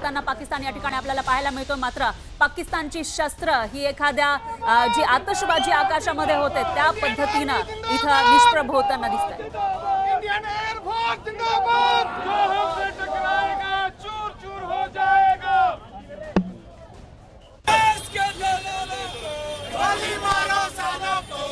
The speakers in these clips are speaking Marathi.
करताना पाकिस्तान या ठिकाणी आपल्याला पाहायला मिळतो। मात्र पाकिस्तानची शस्त्र ही एखाद्या जी आतषबाजी आकाशामध्ये होते त्या पद्धतीने इथं निष्प्रभ होताना दिसत आहे। इंडियन एयरफोर्स जिंदाबाद, जो हमसे टकराएगा चूर चूर हो जाएगा। देश के जवानों को गोली मारो सालों को।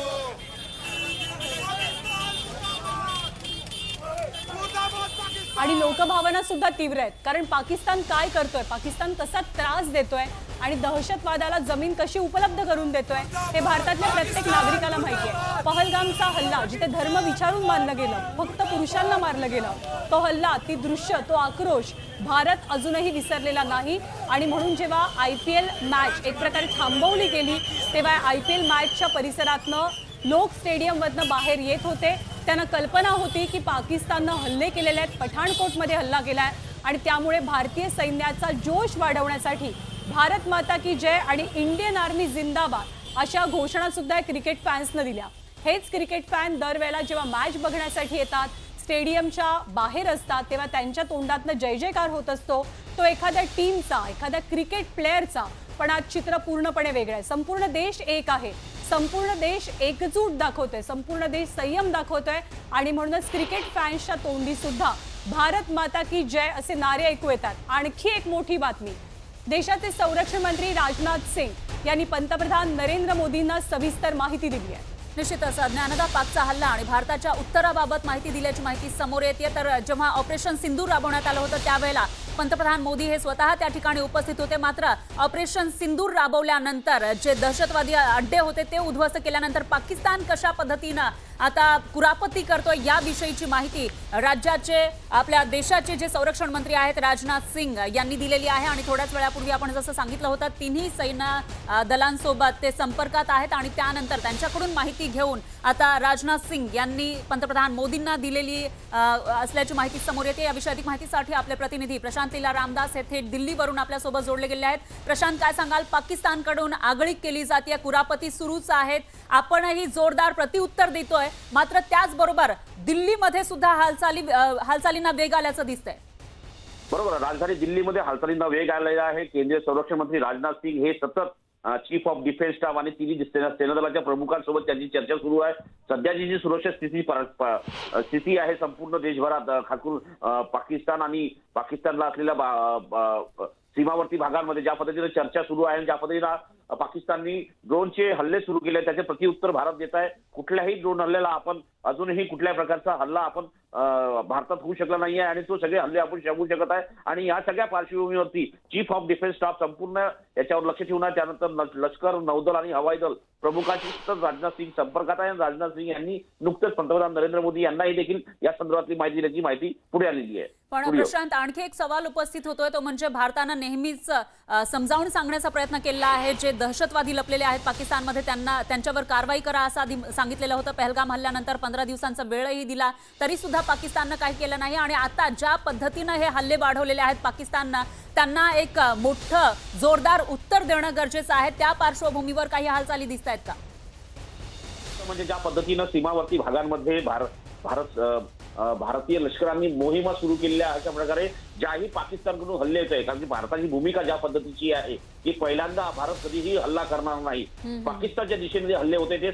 आणि लोकभावना सुद्धा तीव्र आहेत, कारण पाकिस्तान काय करतोय, पाकिस्तान कसा त्रास देतोय आणि दहशतवादाला जमीन कशी उपलब्ध करून देतोय हे भारतातल्या प्रत्येक नागरिकाला माहिती आहे। पहलगामचा हल्ला, जिथे धर्म विचारून मारलं गेलं, फक्त पुरुषांना मारलं गेलं, तो हल्ला, ती दृश्य, तो आक्रोश भारत अजूनही विसरलेला नाही। आणि म्हणून जेव्हा IPL मॅच एक प्रकारे थांबवली गेली तेव्हा IPL मॅचच्या परिसरातनं लोक स्टेडियममधनं बाहेर येत होते। त्यांना कल्पना होती की पाकिस्ताननं हल्ले केलेले आहेत, पठाणकोटमध्ये हल्ला केलाय आणि त्यामुळे भारतीय सैन्याचा जोश वाढवण्यासाठी भारत माता की जय आणि इंडियन आर्मी जिंदाबाद अशा घोषणा सुद्धा क्रिकेट फॅन्सनं दिल्या। हेच क्रिकेट फॅन दरवेळेला जेव्हा मॅच बघण्यासाठी येतात, स्टेडियमच्या बाहेर असतात, तेव्हा त्यांच्या तोंडातनं जय जयकार होत असतो, तो एखाद्या टीमचा, एखाद्या क्रिकेट प्लेअरचा। पण आज चित्र पूर्णपणे वेगळं आहे। संपूर्ण देश एक आहे, संपूर्ण देश एकजूट दाखवतोय, संपूर्ण देश संयम दाखवतोय आणि म्हणूनच क्रिकेट फॅन्सच्या तोंडी सुद्धा भारत माता की जय असे नारे ऐकू येतात। आणखी एक मोठी बातमी, देशाचे संरक्षण मंत्री राजनाथ सिंग यांनी पंतप्रधान नरेंद्र मोदींना सविस्तर माहिती दिली आहे। निश्चितच ज्ञानदा पाकचा हल्ला आणि भारताच्या उत्तराबाबत माहिती दिल्याची माहिती समोर येते। तर जेव्हा ऑपरेशन सिंदूर राबवण्यात आलं होतं त्यावेळेला पंतप्रधान मोदी हे स्वतः त्या ठिकाणी उपस्थित होते। मात्र ऑपरेशन सिंदूर राबवल्यानंतर जे दहशतवादी अड्डे होते ते उद्ध्वस्त केल्यानंतर पाकिस्तान कशा पद्धतीने आता कुरापती करतोय याविषयीची माहिती राज्याचे, आपल्या देशाचे जे संरक्षण मंत्री आहेत राजनाथ सिंग यांनी दिलेली आहे। आणि थोड्याच वेळापूर्वी आपण जसं सांगितलं होतं, तिन्ही सैन्य दलांसोबत ते संपर्कात आहेत आणि त्यानंतर त्यांच्याकडून माहिती घेऊन आता राजनाथ सिंग यांनी पंतप्रधान मोदींना दिलेली असल्याची माहिती समोर येते। याविषयी अधिक माहितीसाठी आपले प्रतिनिधी प्रशांत लीला रामदास हे थेट दिल्लीवरून आपल्यासोबत जोडले गेले आहेत। प्रशांत, काय सांगाल, पाकिस्तानकडून आगळीक केली जाते, कुरापती सुरूच आहेत, आपणही जोरदार प्रत्युत्तर देतोय, मात्र त्याचबरोबर दिल्लीमध्ये सुद्धा हालचालींना वेग आल्याचं दिसतंय। बरोबर, राजधानी दिल्लीमध्ये हालचालींना वेग आलेला आहे। केंद्रीय संरक्षण मंत्री राजनाथ सिंग हे सतत चीफ ऑफ डिफेन्स स्टाफ आणि तिन्ही सेना दलाच्या प्रमुखांसोबत त्यांची चर्चा सुरू आहे। सध्याची जी सुरक्षा स्थिती आहे संपूर्ण देशभरात, खास करून पाकिस्तान आणि पाकिस्तानला असलेल्या सीमावर्ती भागांमध्ये ज्या पद्धतीने चर्चा सुरू आहे, ज्या पद्धतीने पाकिस्ताननी ड्रोनचे हल्ले सुरू केले त्याचे प्रत्युत्तर भारत देत आहे। कुठल्याही ड्रोन हल्ल्याला आपण अजूनही कुठल्याही प्रकारचा हल्ला आपण भारतात होऊ शकला नाहीये आणि तो सगळे हल्ले आपण शमवू शकत आहे। आणि या सगळ्या पार्श्वभूमीवरती चीफ ऑफ डिफेन्स स्टाफ संपूर्ण याच्यावर लक्ष ठेवून आहे। त्यानंतर लष्कर, नौदल आणि हवाई दल प्रमुखांशी राजनाथ सिंग संपर्कात आहे। राजनाथ सिंग यांनी नुकतेच पंतप्रधान नरेंद्र मोदी यांनाही देखील या संदर्भातली माहिती दिल्याची माहिती पुढे आलेली आहे। पण प्रशांत, आणखी एक सवाल उपस्थित होतोय, तो म्हणजे भारतानं नेहमीच समजावून सांगण्याचा प्रयत्न केला आहे, जे दहशतवादी लपलेले आहेत पाकिस्तानमध्ये त्यांच्यावर कारवाई करा असं आधी सांगितलेलं होतं। पहलगाम हल्ल्यानंतर 15 दिवसांचा वेळही दिला, तरी सुद्धा पाकिस्ताननं काही केलं नाही। आणि आता ज्या पद्धतीनं हे हल्ले वाढवलेले आहेत पाकिस्ताननं, त्यांना एक मोठं जोरदार उत्तर देणं गरजेचं आहे। त्या पार्श्वभूमीवर काही हालचाली दिसत आहेत का? म्हणजे ज्या पद्धतीनं सीमावर्ती भागांमध्ये भारतीय लष्करांनी मोहिमा सुरू केलेल्या अशा प्रकारे ज्याही पाकिस्तानकडून हल्ले येत आहे, कारण की भारताची भूमिका ज्या पद्धतीची आहे की पहिल्यांदा भारत कधीही हल्ला करणार नाही। पाकिस्तानच्या दिशेने जे हल्ले होते ते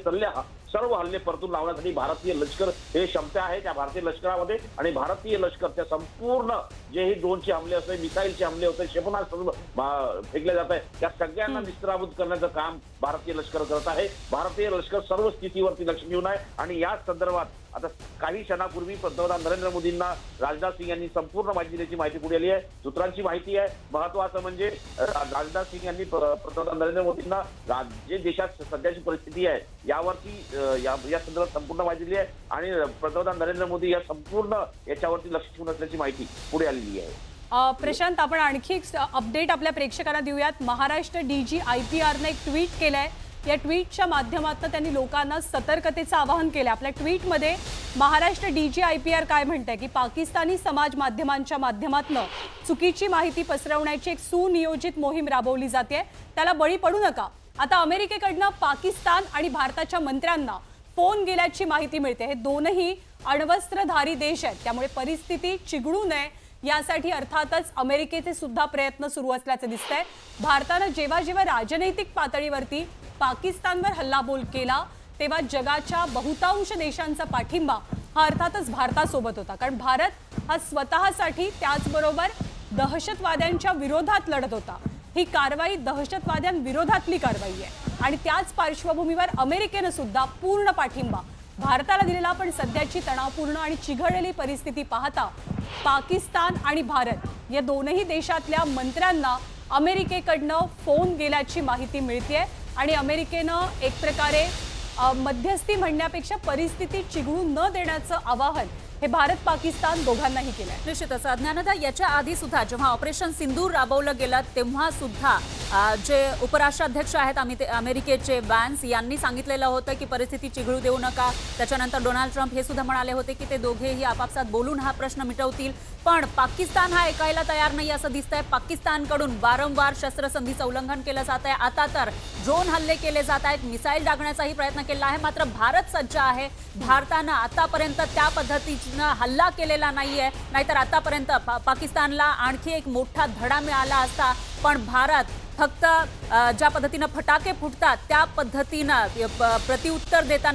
सर्व हल्ले परतून लावण्यासाठी भारतीय लष्कर हे क्षमता आहे त्या भारतीय लष्करामध्ये। आणि भारतीय लष्करच्या संपूर्ण जेही ड्रोनचे हमले असते, मिसाईलचे हमले होते, क्षेपणास्त्र फेकले जात आहे, त्या सगळ्यांना निस्त्राभूत करण्याचं काम भारतीय लष्कर करत आहे। भारतीय लष्कर सर्व स्थितीवरती लक्ष ठेवून आहे। आणि या संदर्भात आता काही क्षणापूर्वी पंतप्रधान नरेंद्र मोदींना राजनाथ सिंग यांनी संपूर्ण माहिती दिल्याची माहिती पुढे आली आहे। सूत्रांची माहिती आहे, महत्वाचं म्हणजे राजनाथ सिंग यांनी पंतप्रधान नरेंद्र मोदींना जे देशात सध्याची परिस्थिती आहे यावरती या संदर्भात संपूर्ण माहिती दिली आहे आणि पंतप्रधान नरेंद्र मोदी या संपूर्ण याच्यावरती लक्ष ठेवून असल्याची माहिती पुढे आलेली आहे। प्रशांत, आपण आणखी एक अपडेट आपल्या प्रेक्षकांना देऊयात। महाराष्ट्र DG IPRने एक ट्विट केलंय। या ट्विटच्या माध्यमातून त्यांनी लोकांना सतर्कतेचं आवाहन केलं। आपल्या ट्विटमध्ये महाराष्ट्र DG IPR काय म्हणतंय की पाकिस्तानी समाज माध्यमांच्या माध्यमातून चुकीची माहिती पसरवण्याची एक सुनियोजित मोहीम राबवली जाते, त्याला बळी पडू नका। आता अमेरिकेकडनं पाकिस्तान आणि भारताच्या मंत्र्यांना फोन गेल्याची माहिती मिळते। हे दोनही अण्वस्त्रधारी देश आहेत, त्यामुळे परिस्थिती चिघळू नये यासाठी अर्थातच अमेरिकेचे सुद्धा प्रयत्न सुरू असल्याचं दिसतंय. भारतानं जेव्हा जेव्हा राजनैतिक पातळीवरती पाकिस्तानवर हल्लाबोल केला तेव्हा जगाच्या बहुतांश देशांचा पाठिंबा हा अर्थातच भारतासोबत होता. कारण भारत हा स्वतःसाठी त्याचबरोबर दहशतवाद्यांच्या विरोधात लढत होता. ही कारवाई दहशतवाद्यांविरोधातली कारवाई आहे आणि त्याच पार्श्वभूमीवर अमेरिकेनं सुद्धा पूर्ण पाठिंबा भारताला दिलेला. पण सध्याची तणावपूर्ण आणि चिघळलेली परिस्थिती पाहता पाकिस्तान आणि भारत या दोनही देशातल्या मंत्र्यांना अमेरिकेकडनं फोन गेल्याची माहिती मिळते आणि अमेरिकेनं एक प्रकारे मध्यस्थी म्हणण्यापेक्षा परिस्थिती चिघळू न देण्याचं आवाहन हे भारत पाकिस्तान दोघांनाही केलंय. निश्चितच ज्ञानदा, याच्या आधी सुद्धा जेव्हा ऑपरेशन सिंदूर राबवलं गेलं तेव्हा सुद्धा जे उपराष्ट्राध्यक्ष आहेत अमेरिकेचे वॅन्स यांनी सांगितलेलं होतं की परिस्थिती चिघळू देऊ नका. त्याच्यानंतर डोनाल्ड ट्रम्प हे सुद्धा म्हणाले होते की ते दोघेही आपापसात बोलून हा प्रश्न मिटवतील. पण पाकिस्तान हा ऐकायला तयार नाही असं दिसतंय. पाकिस्तानकडून वारंवार शस्त्रसंधीचं उल्लंघन केलं जात आहे. आता तर ड्रोन हल्ले केले जात आहेत, मिसाईल डागण्याचाही प्रयत्न केला आहे. मात्र भारत सज्ज आहे. भारतानं आतापर्यंत त्या पद्धतीनं हल्ला केलेला नाहीये, नाहीतर आतापर्यंत पाकिस्तानला आणखी एक मोठा धडा मिळाला असता. पण भारत फक्त ज्या पद्धतीनं फटाके फुटतात त्या पद्धतीनं प्रत्युत्तर देताना